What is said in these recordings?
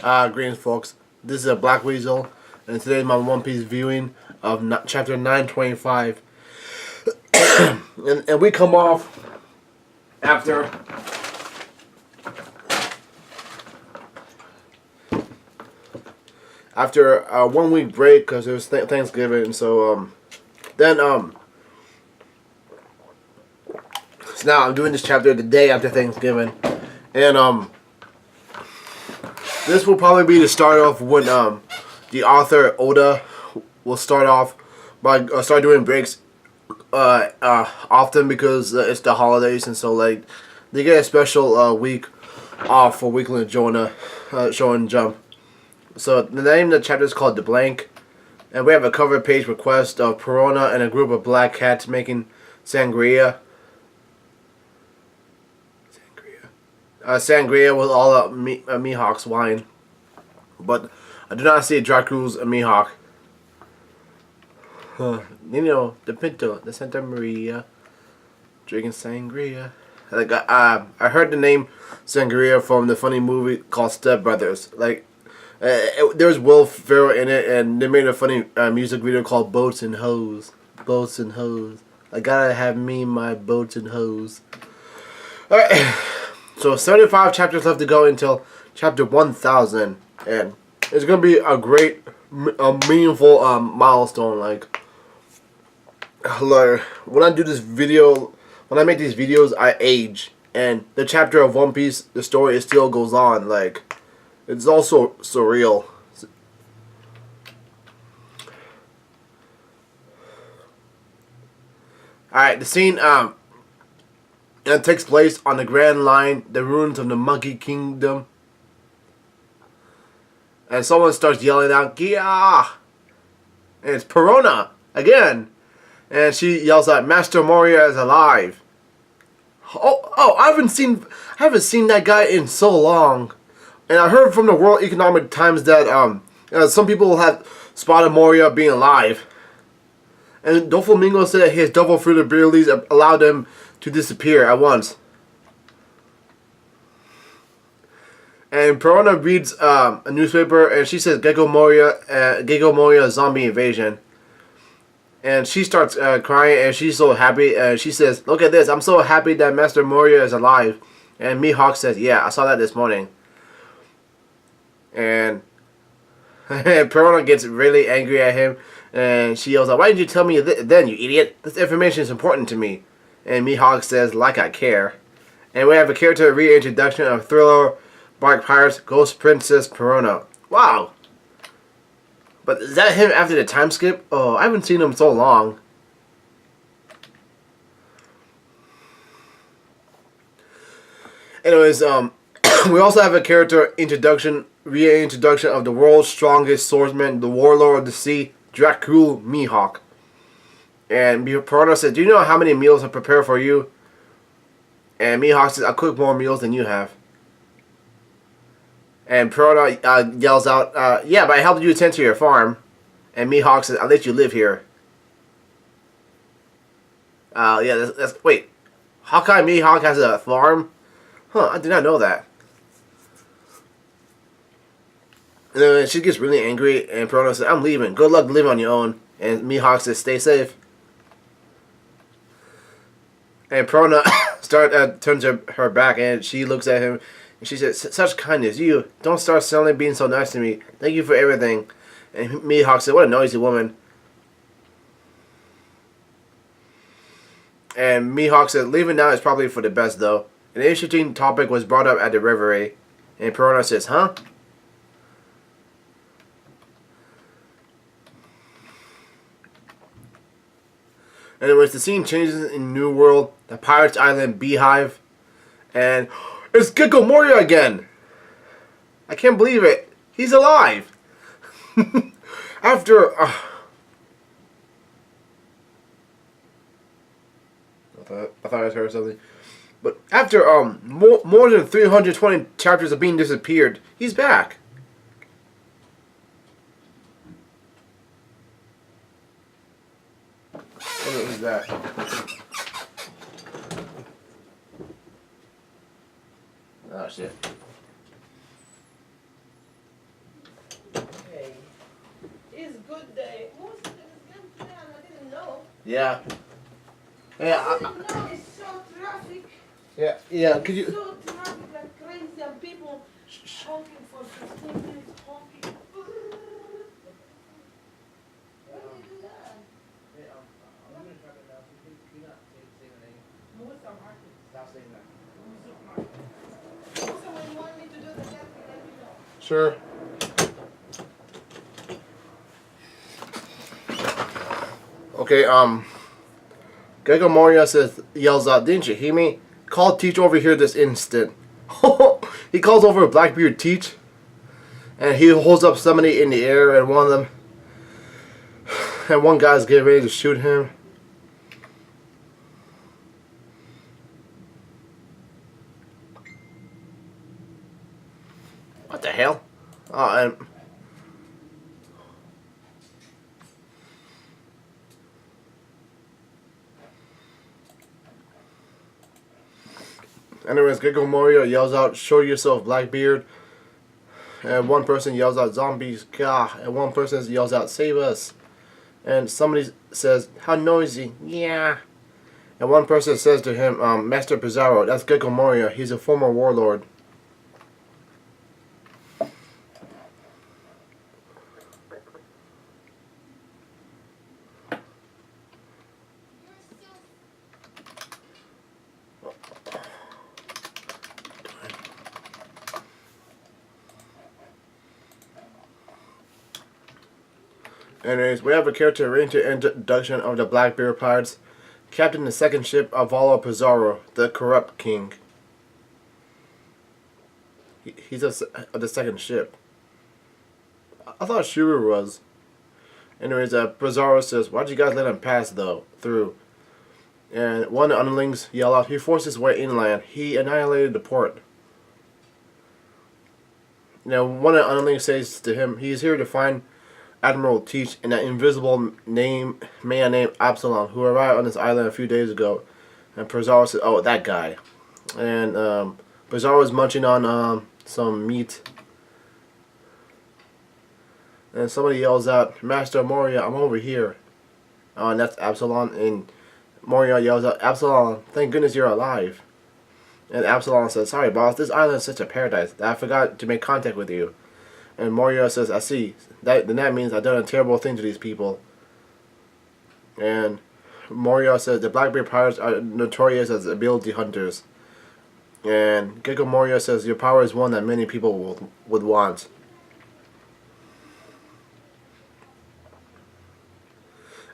Greetings, folks. This is a BlackWeasel, and today is my One Piece viewing of chapter 925. and we come off after a 1 week break because it was Thanksgiving. So so now I'm doing this chapter the day after Thanksgiving, and this will probably be the start off when the author Oda will start off by start doing breaks often because it's the holidays, and so like they get a special week off for Weekly Jonah Shonen Jump. So the name of the chapter is called The Blank, and we have a cover page request of Perona and a group of black cats making sangria. Sangria with all of Mihawk's wine, but I do not see Dracu's Mihawk. You know, the Pinto, the Santa Maria, drinking sangria. Like I heard the name sangria from the funny movie called Step Brothers. Like there's Will Ferrell in it, and they made a funny music video called Boats and Hoes. Boats and Hoes. I gotta have me my boats and hoes. All right. So 75 chapters left to go until chapter 1000, and it's gonna be a great, meaningful milestone. Like when I do this video, when I make these videos, I age, and the chapter of One Piece, the story still goes on. Like it's also surreal. All right, the scene it takes place on the Grand Line, the ruins of the Monkey Kingdom. And someone starts yelling out, "Gia!" And it's Perona again. And she yells out, "Master Moria is alive." Oh, I haven't seen that guy in so long. And I heard from the World Economic Times that some people have spotted Moria being alive. And Doflamingo said that his double fruit abilities allowed him to disappear at once. And Perona reads a newspaper, and she says Gecko Moria zombie invasion. And she starts crying, and she's so happy. And she says, "Look at this! I'm so happy that Master Moria is alive." And Mihawk says, "Yeah, I saw that this morning." And Perona gets really angry at him, and she yells out, "Why didn't you tell me then, you idiot? This information is important to me." And Mihawk says, "Like I care." And we have a character reintroduction of Thriller, Bark Pirates, Ghost Princess Perona. Wow. But is that him after the time skip? Oh, I haven't seen him so long. Anyways, we also have a character reintroduction of the world's strongest swordsman, the warlord of the sea, Dracul Mihawk. And Perona said, "Do you know how many meals I prepare for you?" And Mihawk says, "I cook more meals than you have." And Perona yells out, "Yeah, but I helped you tend to your farm." And Mihawk says, "I'll let you live here." Yeah, wait. Hawkeye Mihawk has a farm? Huh, I did not know that. And then she gets really angry, and Perona says, "I'm leaving. Good luck living on your own." And Mihawk says, "Stay safe." And Perona turns her back, and she looks at him, and she says, "Such kindness, you don't start suddenly being so nice to me. Thank you for everything." And Mihawk said, "What a noisy woman." And Mihawk said, "Leaving now is probably for the best, though. An interesting topic was brought up at the reverie." And Perona says, "Huh?" Anyways, the scene changes in New World, the Pirates Island beehive, and it's Gecko Moria again! I can't believe it! He's alive! After... I thought I heard something. But after more than 320 chapters of being disappeared, he's back! What is that? Oh shit. Hey, it's good day. Most of it's good today and I didn't know. Yeah. Yeah. I didn't know it's so traffic. Yeah. Yeah. Could It's you? so traffic like crazy and people honking for 15 minutes honking. Why do you do that? I'm gonna try to now. Can you not say the name? Most are honking. Stop saying that. So when you want me to do the test, let me know. Sure. Okay. Gregor Moria yells out, "Didn't you hear me? Call Teach over here this instant." He calls over Blackbeard Teach, and he holds up somebody in the air, and one guy's getting ready to shoot him. What the hell? And anyways, Gregor Moria yells out, "Show yourself, Blackbeard." And one person yells out, "Zombies, gah!" And one person yells out, "Save us!" And somebody says, "How noisy!" Yeah. And one person says to him, "Master Pizarro, that's Gregor Moria. He's a former warlord." Anyways, we have a character introduction of the Blackbeard pirates. Captain the second ship, Avalo Pizarro, the corrupt king. He's the second ship. I thought Shuru was. Anyways, Pizarro says, "Why'd you guys let him pass through?" And one of the underlings yell out, "He forced his way inland. He annihilated the port." Now, one of the underlings says to him, "He's here to find Admiral Teach and that invisible man named Absalom, who arrived on this island a few days ago." And Pizarro says, "Oh, that guy." And Pizarro is munching on some meat. And somebody yells out, "Master Moria, I'm over here." And that's Absalom. And Moria yells out, "Absalom, thank goodness you're alive." And Absalom says, "Sorry, boss, this island is such a paradise that I forgot to make contact with you." And Moria says, "I see. Then that means I've done a terrible thing to these people." And Moria says, "The Blackbeard pirates are notorious as ability hunters." And Gecko Moria says, "Your power is one that many people would want."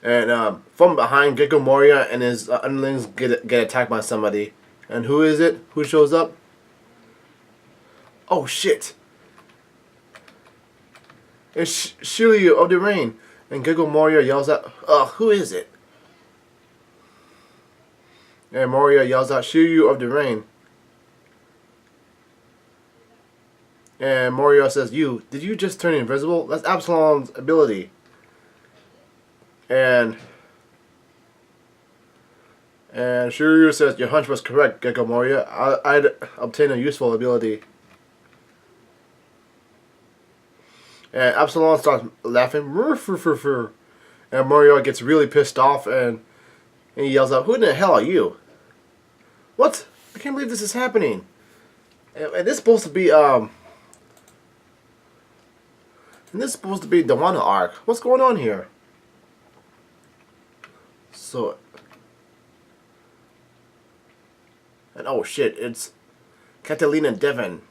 And from behind, Gecko Moria and his underlings get attacked by somebody. And who is it? Who shows up? Oh shit! It's Shiryu of the Rain. And Gecko Moria yells out, who is it?" And Moria yells out, "Shiryu of the Rain." And Moria says, did you just turn invisible? That's Absalom's ability." And Shiryu says, "Your hunch was correct, Gecko Moria. I'd obtain a useful ability." And Absalom starts laughing. And Moria gets really pissed off and he yells out, "Who in the hell are you? What? I can't believe this is happening." And this is supposed to be the Wano arc. What's going on here? So, and oh shit, it's Catalina Devon,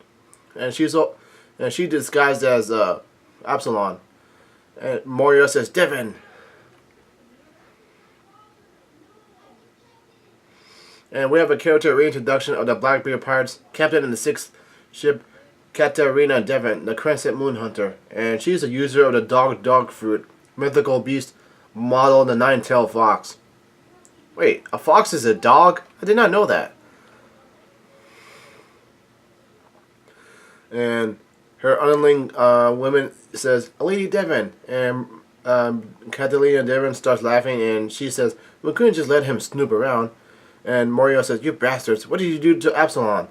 and she disguised as Absalom. And Moria says, "Devon." And we have a character reintroduction of the Blackbeard pirates, captain in the 6th ship, Katarina Devon, the Crescent Moon Hunter, and she's a user of the dog fruit, mythical beast, model the 9-tailed fox. Wait, a fox is a dog? I did not know that. And her underling woman says, "Lady Devon," and Catalina Devon starts laughing, and she says, "We couldn't just let him snoop around." And Moria says, "You bastards, what did you do to Absalom?"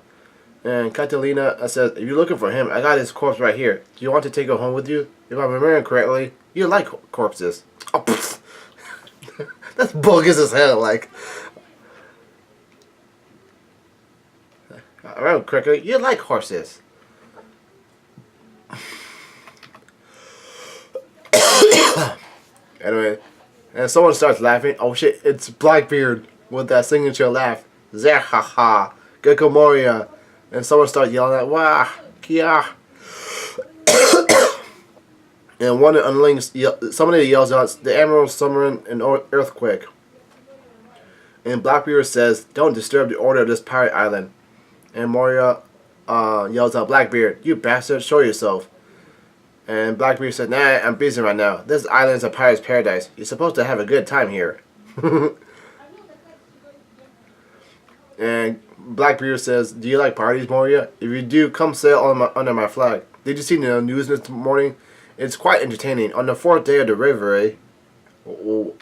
And Catalina says, if you're looking for him, I got his corpse right here. Do you want to take it home with you? If I'm remembering correctly, you like corpses. Oh, pfft. That's bogus as hell, like. I remember correctly, you like horses. Anyway, and someone starts laughing. Oh shit, it's Blackbeard with that signature laugh. Zehaha, Gecko Moria. And someone starts yelling at, wah, kia. And one of the underlings, somebody yells out, the Emerald Summoning an earthquake. And Blackbeard says, don't disturb the order of this pirate island. And Moria yells out, Blackbeard, you bastard, show yourself. And Blackbeard said, nah, I'm busy right now. This island's a pirate's paradise. You're supposed to have a good time here. And Blackbeard says, do you like parties, Moria? If you do, come sail under my flag. Did you see the news this morning? It's quite entertaining. On the 4th day of the river, eh? Oh.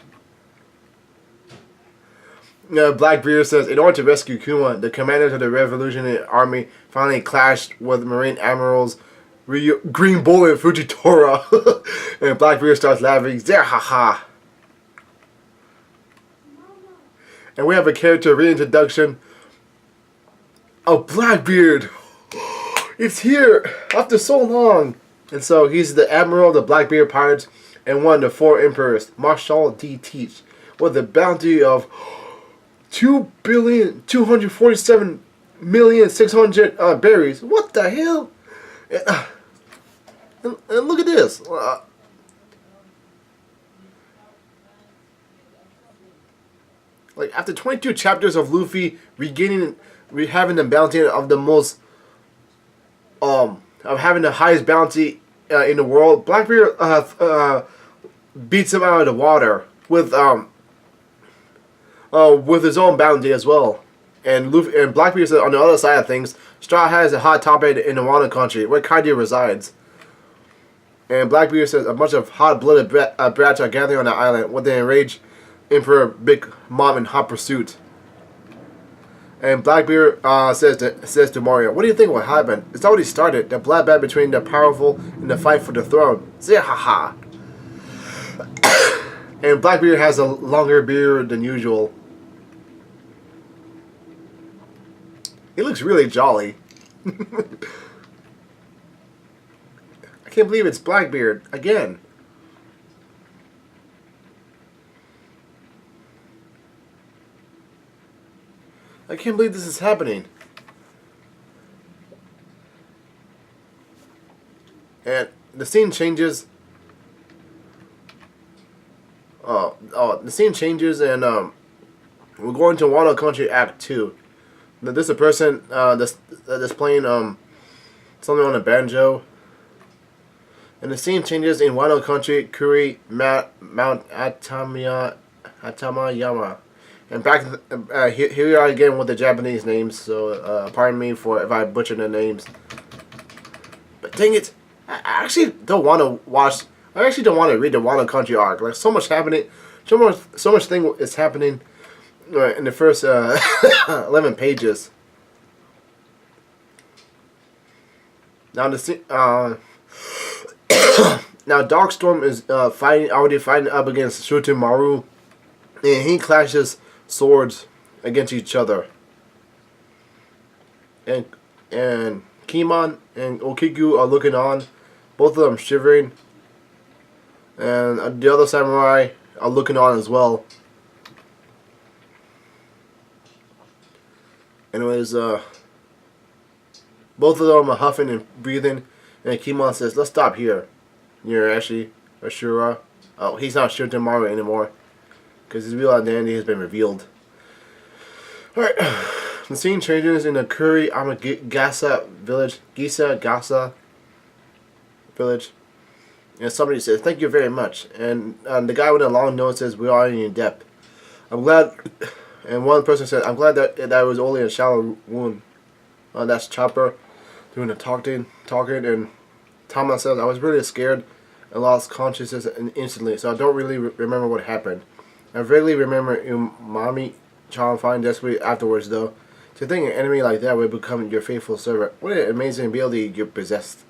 Blackbeard says, in order to rescue Kuma, the commanders of the Revolutionary Army finally clashed with Marine Admirals Green Bull and Fujitora. And Blackbeard starts laughing. Zehaha. And we have a character reintroduction of Blackbeard. It's here after so long. And so he's the Admiral of the Blackbeard Pirates and one of the 4 Emperors, Marshal D. Teach, with a bounty of 2,247,600,000 berries. What the hell? And look at this. Like after 22 chapters of Luffy having the bounty of the most of having the highest bounty in the world, Blackbeard beats him out of the water with his own bounty as well. And Blackbeard said on the other side of things, Straw has a hot topic in the Wano country where Kaidi resides. And Blackbeard says a bunch of hot-blooded brats are gathering on the island with the enraged Emperor Big Mom in hot pursuit. And Blackbeard says to Mario, what do you think will happen? It's already started. The bloodbath between the powerful and the fight for the throne. Zehaha. And Blackbeard has a longer beard than usual. He looks really jolly. I can't believe it's Blackbeard again. I can't believe this is happening. And the scene changes. The scene changes, and we're going to Wano Country Act 2. There's a person that's playing something on a banjo. And the scene changes in Wano Country, Kuri, Mount Atamayama. And back here we are again with the Japanese names, so pardon me for if I butcher the names. But dang it, I actually don't want to watch. I actually don't want to read the Wano Country arc. Like so much happening, so much thing is happening in the first 11 pages. Now now Darkstorm is already fighting up against Shutemaru, and he clashes swords against each other. And Kimon and Okiku are looking on, both of them shivering, and the other samurai are looking on as well. Anyways, both of them are huffing and breathing, and Kimon says, "Let's stop here." You're actually Ashura. Oh, he's not Shutemaru anymore, because his real identity has been revealed. Alright, the scene changes in the Kuri Amagasa village, Gasa village, and somebody says, "Thank you very much." And the guy with the long nose says, "We are in debt." I'm glad, and one person said, "I'm glad that was only a shallow wound." That's Chopper doing the talking, and Thomas says, "I was really scared and lost consciousness instantly, so I don't really remember what happened. I vaguely remember Umami Chan finding desperately afterwards, though. To think an enemy like that would become your faithful servant. What an amazing ability you possessed.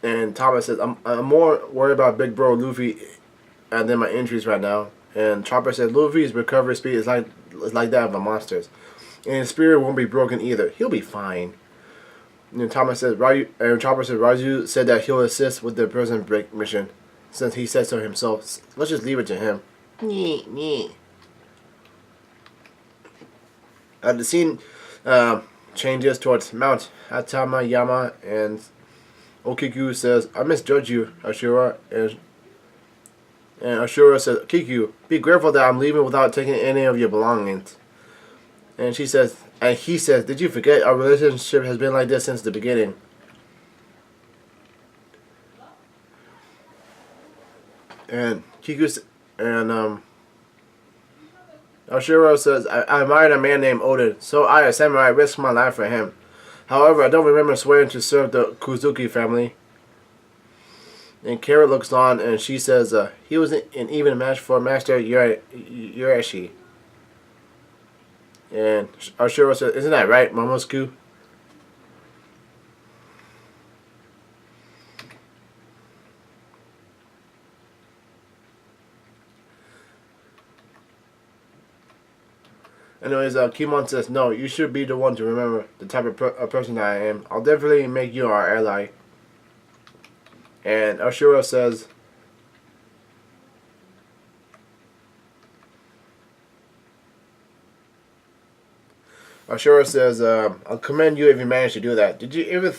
And Thomas says, I'm more worried about Big Bro Luffy than my injuries right now. And Chopper says, Luffy's recovery speed is like that of a monster's. And his spirit won't be broken either. He'll be fine. And Chopper says, Raju said that he'll assist with the prison break mission, since he said so himself. Let's just leave it to him. The scene changes towards Mount Atamayama, and Okiku says, I misjudged you, Ashura. And Ashura says, Kiku, be grateful that I'm leaving without taking any of your belongings. And he says, did you forget our relationship has been like this since the beginning? And Ashura says, I admired a man named Odin, so I, a samurai, risked my life for him. However, I don't remember swearing to serve the Kuzuki family. And Kara looks on, and she says, he was an even match for Master Urashi. And Ashura says, isn't that right, Momosuke? Anyways, Kimon says, no, you should be the one to remember the type of person I am. I'll definitely make you our ally. And Ashura says, I'll commend you if you manage to do that. Did you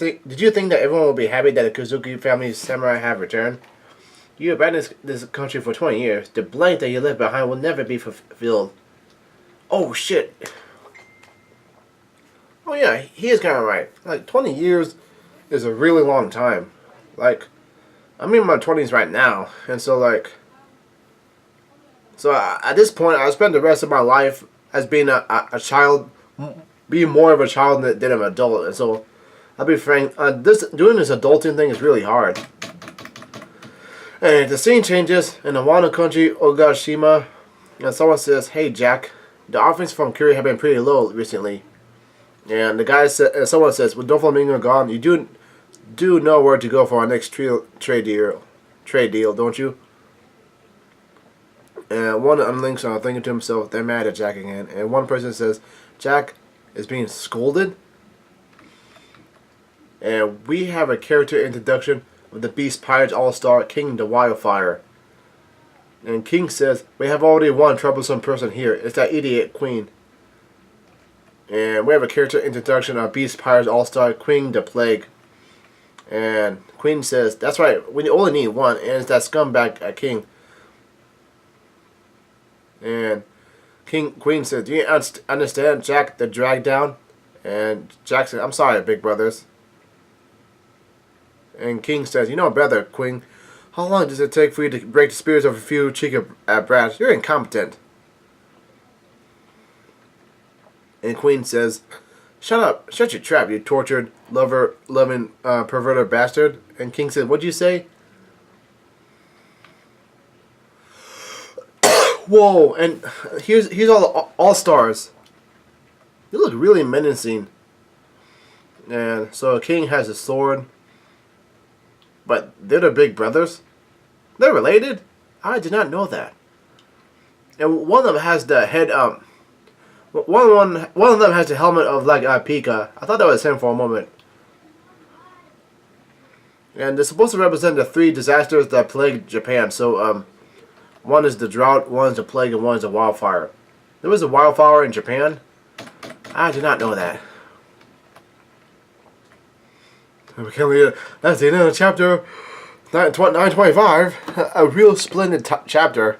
think that everyone will be happy that the Kuzuki family's samurai have returned? You abandoned this country for 20 years. The blank that you left behind will never be fulfilled. Oh shit. Oh yeah, he is kind of right. Like, 20 years is a really long time. Like, I'm in my 20s right now. And so, like, at this point, I spend the rest of my life as being a child, being more of a child than an adult. And so, I'll be frank, doing this adulting thing is really hard. And the scene changes in the Wano country, Ogashima, and someone says, hey Jack, the offerings from Curie have been pretty low recently. And the guy said, someone says, with Doflamingo gone, you do know where to go for our next trade deal, don't you? And one unlinks on thinking to himself, they're mad at Jack again. And one person says, Jack is being scolded. And we have a character introduction with the Beast Pirates All-Star King the Wildfire. And King says, we have already one troublesome person here. It's that idiot Queen. And we have a character introduction of Beast Pirates All-Star Queen the Plague. And Queen says, that's right, we only need one, and it's that scumbag King. And Queen says, do you understand, Jack, the drag down? And Jack says, I'm sorry, big brothers. And King says, you know better, Queen. How long does it take for you to break the spirits of a few cheeky brats? You're incompetent. And Queen says, shut up. Shut your trap, you tortured, loving, perverted bastard. And King says, what'd you say? Whoa, and here's all the all-stars. They look really menacing. And so King has a sword. But they're the big brothers? They're related? I did not know that. And one of them has the head, one of them has the helmet of, like, Pika. I thought that was him for a moment. And they're supposed to represent the 3 disasters that plagued Japan. So, one is the drought, one is the plague, and one is the wildfire. There was a wildfire in Japan? I did not know that. That's the end of chapter 925. A real splendid chapter.